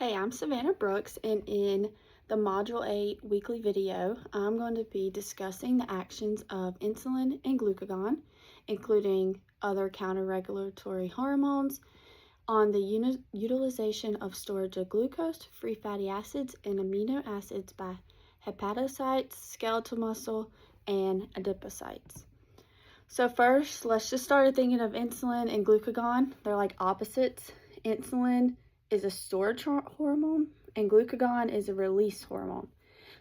Hey, I'm Savannah Brooks, and in the Module 8 weekly video, I'm going to be discussing the actions of insulin and glucagon, including other counter-regulatory hormones, on the utilization of storage of glucose, free fatty acids, and amino acids by hepatocytes, skeletal muscle, and adipocytes. So first, let's just start thinking of insulin and glucagon. They're like opposites. Insulin is a storage hormone and glucagon is a release hormone.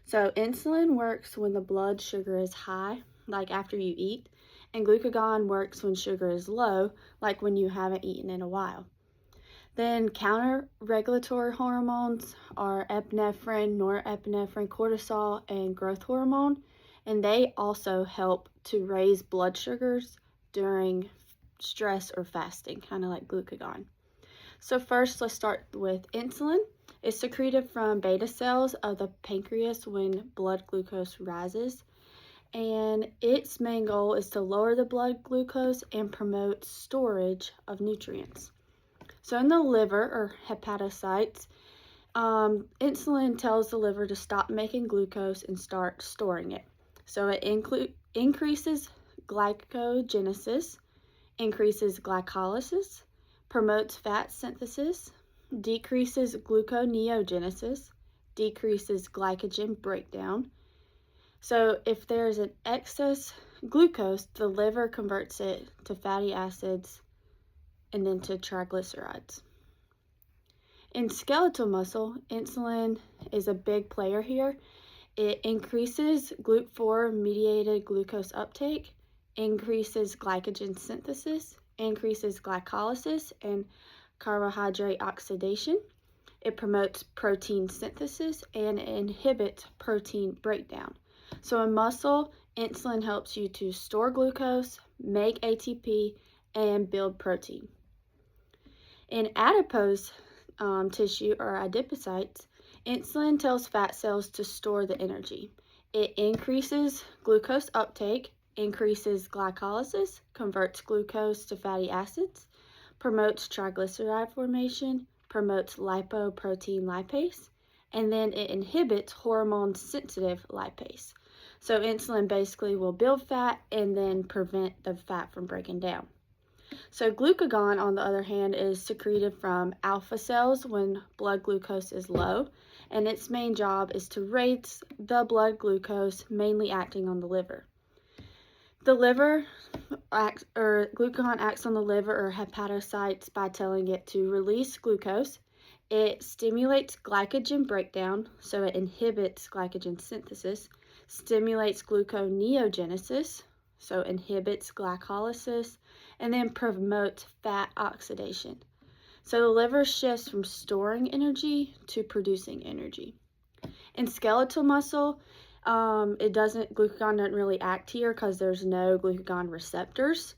So insulin works when the blood sugar is high, like after you eat, and glucagon works when sugar is low, like when you haven't eaten in a while. Then counter-regulatory hormones are epinephrine, norepinephrine, cortisol, and growth hormone, and they also help to raise blood sugars during stress or fasting, kind of like glucagon. So first, let's start with insulin. It's secreted from beta cells of the pancreas when blood glucose rises, and its main goal is to lower the blood glucose and promote storage of nutrients. So in the liver, or hepatocytes, insulin tells the liver to stop making glucose and start storing it. So it increases glycogenesis, increases glycolysis, promotes fat synthesis, decreases gluconeogenesis, decreases glycogen breakdown. So if there's an excess glucose, the liver converts it to fatty acids and then to triglycerides. In skeletal muscle, insulin is a big player here. It increases GLUT4 mediated glucose uptake, increases glycogen synthesis, increases glycolysis and carbohydrate oxidation. It promotes protein synthesis and inhibits protein breakdown. So in muscle, insulin helps you to store glucose, make ATP, and build protein. In adipose tissue or adipocytes, insulin tells fat cells to store the energy. It increases glucose uptake, increases glycolysis, converts glucose to fatty acids, promotes triglyceride formation, promotes lipoprotein lipase, and then it inhibits hormone-sensitive lipase. So insulin basically will build fat and then prevent the fat from breaking down. So glucagon, on the other hand, is secreted from alpha cells when blood glucose is low, and its main job is to raise the blood glucose, mainly acting on the liver. Glucagon acts on the liver or hepatocytes by telling it to release glucose. It stimulates glycogen breakdown, so it inhibits glycogen synthesis, stimulates gluconeogenesis, so inhibits glycolysis, and then promotes fat oxidation. So the liver shifts from storing energy to producing energy. In skeletal muscle, glucagon doesn't really act here because there's no glucagon receptors.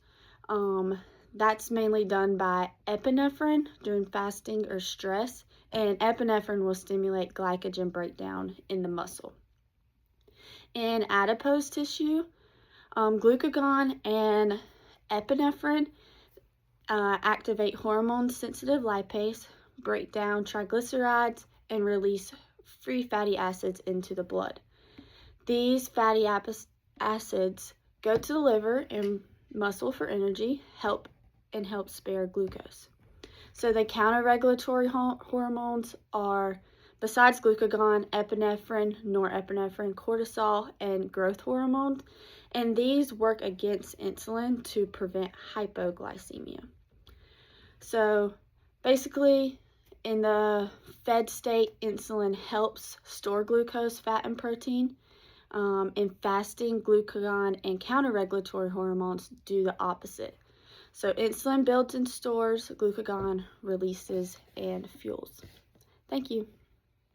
That's mainly done by epinephrine during fasting or stress, and epinephrine will stimulate glycogen breakdown in the muscle. In adipose tissue, glucagon and epinephrine activate hormone-sensitive lipase, break down triglycerides, and release free fatty acids into the blood. These fatty acids go to the liver and muscle for energy, help spare glucose. So the counter-regulatory hormones are, besides glucagon, epinephrine, norepinephrine, cortisol, and growth hormones, and these work against insulin to prevent hypoglycemia. So basically, in the fed state, insulin helps store glucose, fat, and protein. In fasting, glucagon and counter-regulatory hormones do the opposite. So insulin builds and stores, glucagon releases and fuels. Thank you.